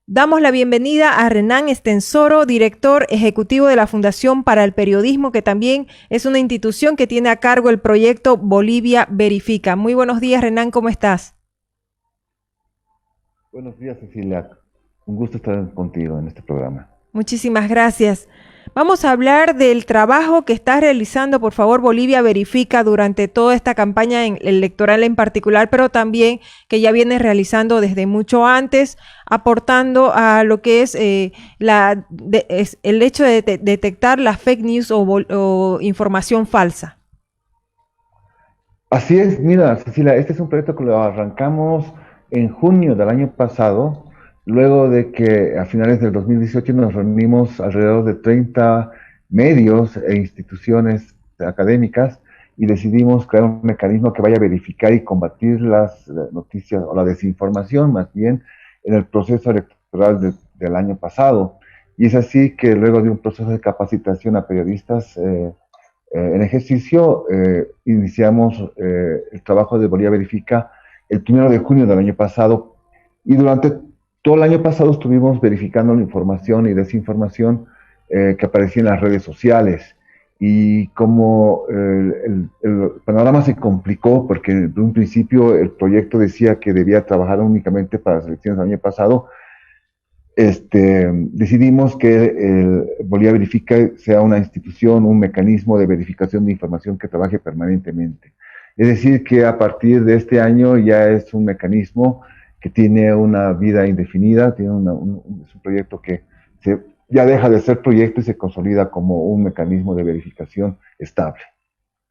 Damos la bienvenida a Renan Estensoro, director ejecutivo de la Fundación para el Periodismo, que también es una institución que tiene a cargo el proyecto Bolivia Verifica. Muy buenos días, Renan, ¿cómo estás? Buenos días, Cecilia. Un gusto estar contigo en este programa. Muchísimas gracias. Vamos a hablar del trabajo que está realizando, por favor, Bolivia Verifica durante toda esta campaña electoral en particular, pero también que ya viene realizando desde mucho antes, aportando a lo que es, el hecho de detectar las fake news o información falsa. Así es, mira, Cecilia, este es un proyecto que lo arrancamos en junio del año pasado, luego de que a finales del 2018 nos reunimos alrededor de 30 medios e instituciones académicas y decidimos crear un mecanismo que vaya a verificar y combatir las noticias o la desinformación más bien en el proceso electoral del año pasado. Y es así que luego de un proceso de capacitación a periodistas, en ejercicio, iniciamos el trabajo de Bolivia Verifica el 1 de junio del año pasado y durante todo el año pasado estuvimos verificando la información y desinformación que aparecía en las redes sociales. Y como el panorama se complicó, porque en un principio el proyecto decía que debía trabajar únicamente para las elecciones del año pasado, decidimos que Bolivia Verifica sea una institución, un mecanismo de verificación de información que trabaje permanentemente. Es decir, que a partir de este año ya es un mecanismo que tiene una vida indefinida, es un proyecto que ya deja de ser proyecto y se consolida como un mecanismo de verificación estable.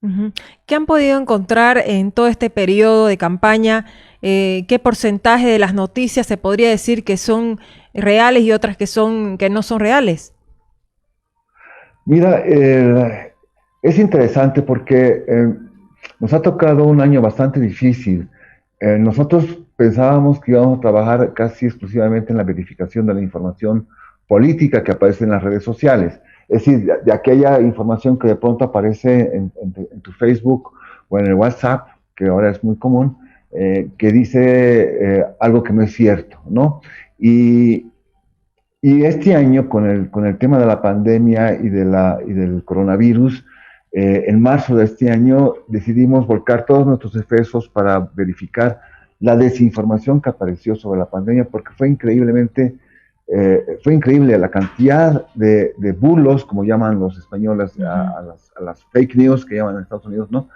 Ujú. ¿Qué han podido encontrar en todo este periodo de campaña? ¿Qué porcentaje de las noticias se podría decir que son reales y otras que no son reales? Mira, es interesante porque nos ha tocado un año bastante difícil. Nosotros pensábamos que íbamos a trabajar casi exclusivamente en la verificación de la información política que aparece en las redes sociales. Es decir, de aquella información que de pronto aparece en tu Facebook o en el WhatsApp, que ahora es muy común, que dice algo que no es cierto, ¿no? Y, y este año, con el tema de la pandemia y del coronavirus, en marzo de este año decidimos volcar todos nuestros esfuerzos para verificar la desinformación que apareció sobre la pandemia, porque fue increíble la cantidad de bulos, como llaman los españoles, Ujú. a las fake news que llaman en Estados Unidos, ¿no?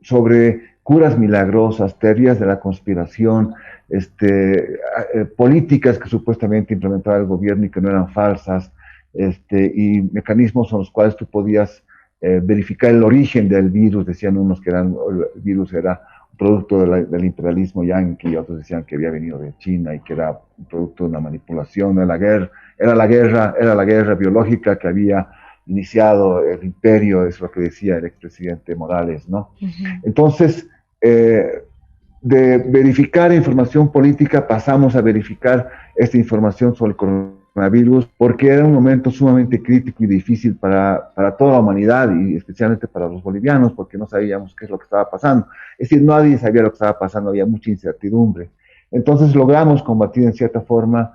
Sobre curas milagrosas, teorías de la conspiración, políticas que supuestamente implementaba el gobierno y que no eran falsas, y mecanismos con los cuales tú podías verificar el origen del virus. Decían unos que el virus era un producto del imperialismo yanqui, otros decían que había venido de China y que era un producto de una manipulación de la guerra. Era la guerra biológica que había iniciado el imperio, es lo que decía el expresidente Morales, ¿no? Ujú. Entonces, de verificar información política pasamos a verificar esta información sobre el coronavirus, porque era un momento sumamente crítico y difícil para toda la humanidad y especialmente para los bolivianos, porque no sabíamos qué es lo que estaba pasando. Es decir, nadie sabía lo que estaba pasando, había mucha incertidumbre. Entonces logramos combatir en cierta forma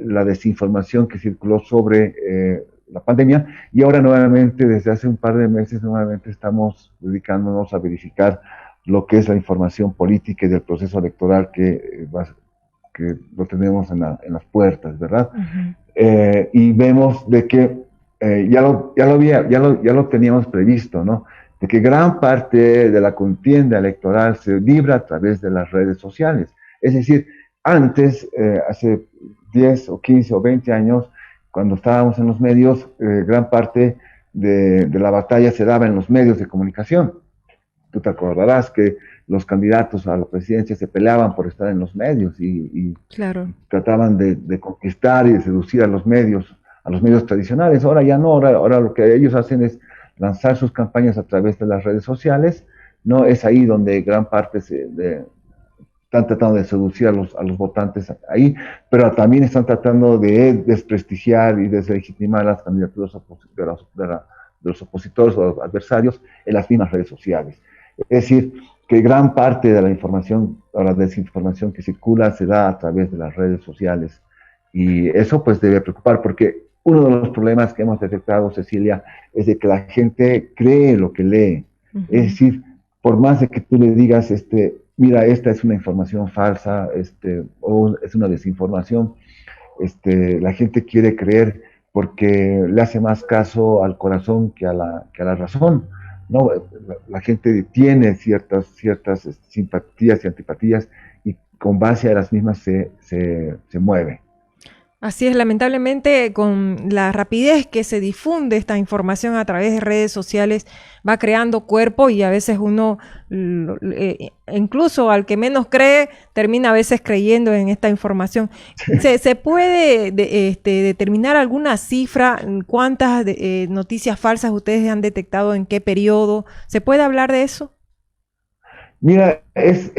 la desinformación que circuló sobre la pandemia, y ahora nuevamente, desde hace un par de meses, nuevamente estamos dedicándonos a verificar lo que es la información política y del proceso electoral que lo tenemos en las puertas, ¿verdad? Ujú. Y vemos de que ya lo teníamos previsto, ¿no? De que gran parte de la contienda electoral se libra a través de las redes sociales. Es decir, antes, hace 10 o 15 o 20 años, cuando estábamos en los medios, gran parte de la batalla se daba en los medios de comunicación. Tú te acordarás que los candidatos a la presidencia se peleaban por estar en los medios Claro. y trataban de conquistar y de seducir a los medios tradicionales. Ahora ya no, ahora lo que ellos hacen es lanzar sus campañas a través de las redes sociales, ¿no? Es ahí donde gran parte están tratando de seducir a los votantes ahí, pero también están tratando de desprestigiar y deslegitimar las candidaturas de los opositores o adversarios en las mismas redes sociales. Es decir, que gran parte de la información o la desinformación que circula se da a través de las redes sociales. Y eso pues debe preocupar, porque uno de los problemas que hemos detectado, Cecilia, es de que la gente cree lo que lee. Es decir, por más de que tú le digas, mira, esta es una información falsa, o es una desinformación, la gente quiere creer porque le hace más caso al corazón que a la razón, ¿no? La gente tiene ciertas simpatías y antipatías y con base a las mismas se mueve. Así es, lamentablemente con la rapidez que se difunde esta información a través de redes sociales va creando cuerpo y a veces uno, incluso al que menos cree, termina a veces creyendo en esta información. ¿Se puede determinar alguna cifra? ¿Cuántas noticias falsas ustedes han detectado en qué periodo? ¿Se puede hablar de eso? Mira, es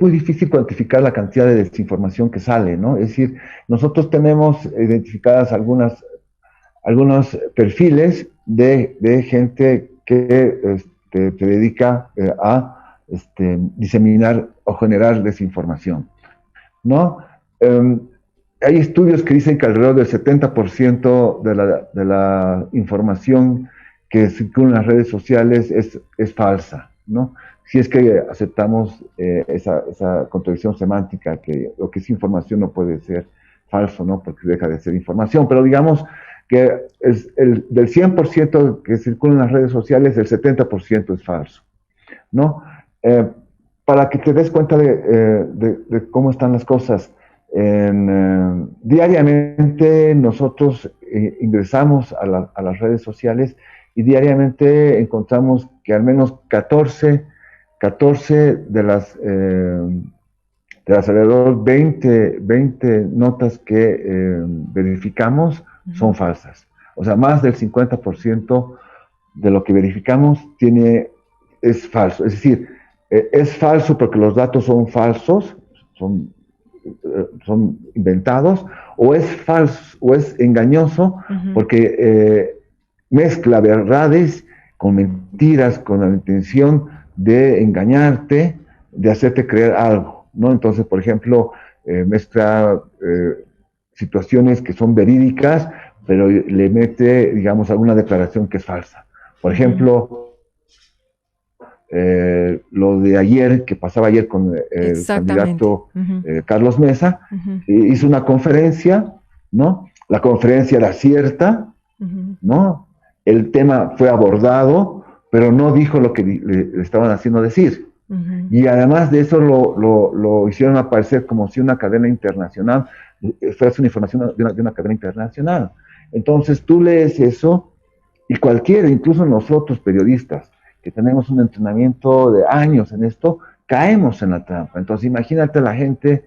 muy difícil cuantificar la cantidad de desinformación que sale, ¿no? Es decir, nosotros tenemos identificadas algunos perfiles de gente que se dedica a diseminar o generar desinformación, ¿no? Hay estudios que dicen que alrededor del 70% de la información que circula en las redes sociales es falsa, ¿no? Si es que aceptamos esa contradicción semántica, que lo que es información no puede ser falso, ¿no? Porque deja de ser información, pero digamos que del 100% que circula en las redes sociales, el 70% es falso, ¿no? Para que te des cuenta de cómo están las cosas, diariamente nosotros ingresamos a las redes sociales y diariamente encontramos que al menos 14 de las alrededor 20 notas que verificamos son falsas. O sea, más del 50% de lo que verificamos es falso. Es decir, es falso porque los datos son falsos, son inventados, o es falso, o es engañoso porque mezcla verdades con mentiras, con la intención de engañarte, de hacerte creer algo, ¿no? Entonces, por ejemplo, mezcla situaciones que son verídicas, pero le mete, digamos, alguna declaración que es falsa. Por ejemplo, lo de ayer, que pasaba ayer con el candidato Carlos Mesa, hizo una conferencia, ¿no? La conferencia era cierta, ¿no? El tema fue abordado, pero no dijo lo que le estaban haciendo decir. Y además de eso lo hicieron aparecer como si una cadena internacional fuese una información de una cadena internacional. Entonces tú lees eso y cualquiera, incluso nosotros periodistas, que tenemos un entrenamiento de años en esto, caemos en la trampa. Entonces imagínate la gente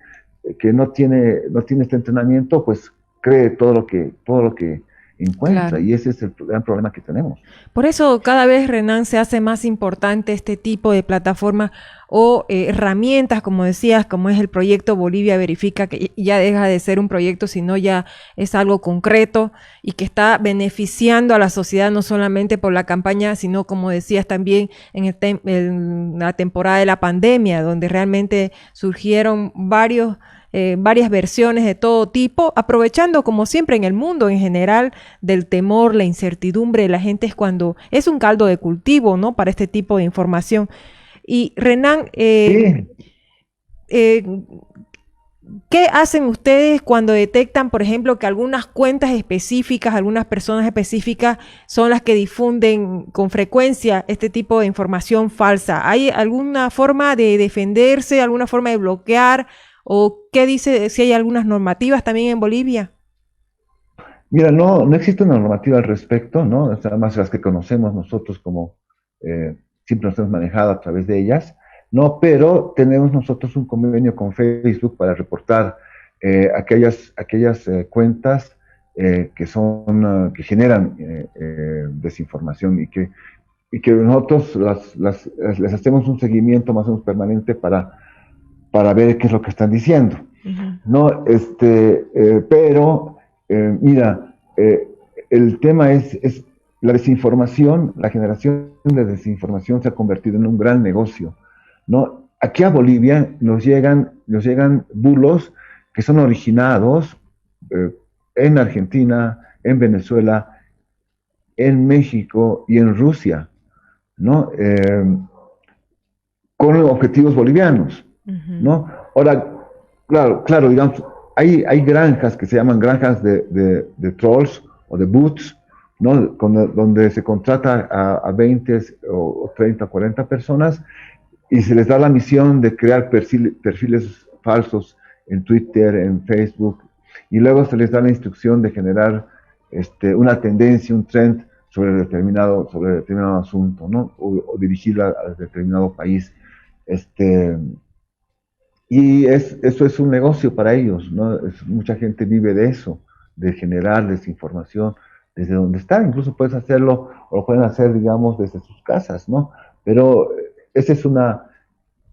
que no tiene este entrenamiento, pues cree todo lo que encuentra, claro. Y ese es el gran problema que tenemos. Por eso cada vez, Renan, se hace más importante este tipo de plataformas o herramientas, como decías, como es el proyecto Bolivia Verifica, que ya deja de ser un proyecto, sino ya es algo concreto y que está beneficiando a la sociedad no solamente por la campaña, sino, como decías, también en la temporada de la pandemia, donde realmente surgieron varias versiones de todo tipo, aprovechando como siempre en el mundo en general del temor, la incertidumbre de la gente, es cuando es un caldo de cultivo, ¿no? Para este tipo de información. Y Renan, ¿qué hacen ustedes cuando detectan, por ejemplo, que algunas cuentas específicas, algunas personas específicas son las que difunden con frecuencia este tipo de información falsa? ¿Hay alguna forma de defenderse, alguna forma de bloquear? ¿O qué dice, si hay algunas normativas también en Bolivia? Mira, no existe una normativa al respecto, ¿no? Además, las que conocemos nosotros como siempre nos hemos manejado a través de ellas, ¿no? Pero tenemos nosotros un convenio con Facebook para reportar aquellas cuentas que generan desinformación y que nosotros les hacemos un seguimiento más o menos permanente para ver qué es lo que están diciendo, ¿no? Pero, mira, el tema es la desinformación, la generación de desinformación se ha convertido en un gran negocio ¿no? Aquí a Bolivia nos llegan bulos que son originados en Argentina, en Venezuela, en México y en Rusia, ¿no? Con objetivos bolivianos, ¿no? Ahora, claro, digamos, hay granjas que se llaman granjas de trolls o de boots, ¿no? Donde se contrata a 20 o 30, 40 personas y se les da la misión de crear perfiles falsos en Twitter, en Facebook, y luego se les da la instrucción de generar una tendencia, un trend sobre determinado asunto, ¿no? O dirigirla a determinado país. Este, eso es un negocio para ellos, ¿no? Mucha gente vive de eso, de generar desinformación desde donde están. Incluso puedes hacerlo, o lo pueden hacer, digamos, desde sus casas, ¿no? Pero esa es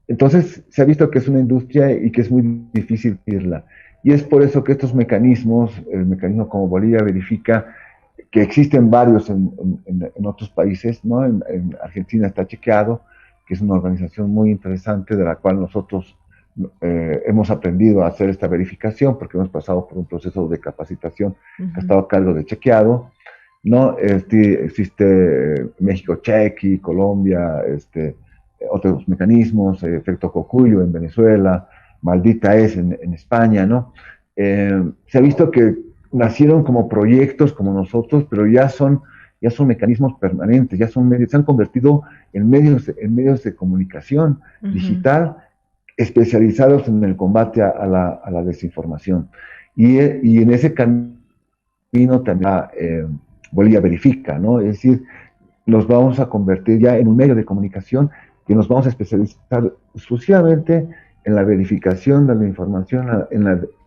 entonces se ha visto que es una industria y que es muy difícil irla. Y es por eso que estos mecanismos, el mecanismo como Bolivia verifica, que existen varios en otros países, ¿no? En Argentina está chequeado, que es una organización muy interesante de la cual nosotros hemos aprendido a hacer esta verificación porque hemos pasado por un proceso de capacitación que ha estado a cargo de chequeado, ¿no? Existe México Chequi, Colombia, otros mecanismos, efecto Cocuyo en Venezuela, Maldita es en España, ¿no? Se ha visto que nacieron como proyectos como nosotros, pero ya son mecanismos permanentes, se han convertido en medios de comunicación digital especializados en el combate a la desinformación. Y en ese camino también Bolivia verifica, ¿no? Es decir, nos vamos a convertir ya en un medio de comunicación que nos vamos a especializar exclusivamente en la verificación de la información,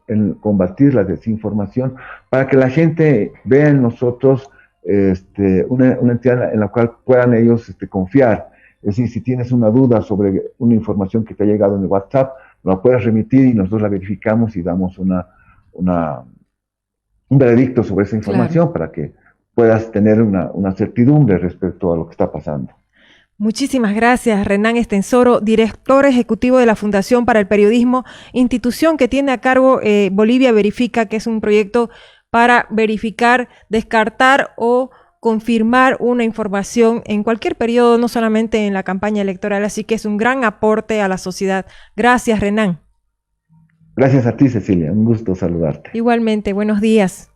en combatir la desinformación, para que la gente vea en nosotros una entidad en la cual puedan ellos confiar. Es decir, si tienes una duda sobre una información que te ha llegado en el WhatsApp, la puedes remitir y nosotros la verificamos y damos un veredicto sobre esa información, para que puedas tener una certidumbre respecto a lo que está pasando. Muchísimas gracias, Renan Estensoro, director ejecutivo de la Fundación para el Periodismo, institución que tiene a cargo Bolivia Verifica, que es un proyecto para verificar, descartar o confirmar una información en cualquier periodo, no solamente en la campaña electoral. Así que es un gran aporte a la sociedad. Gracias, Renan. Gracias a ti, Cecilia. Un gusto saludarte. Igualmente, buenos días.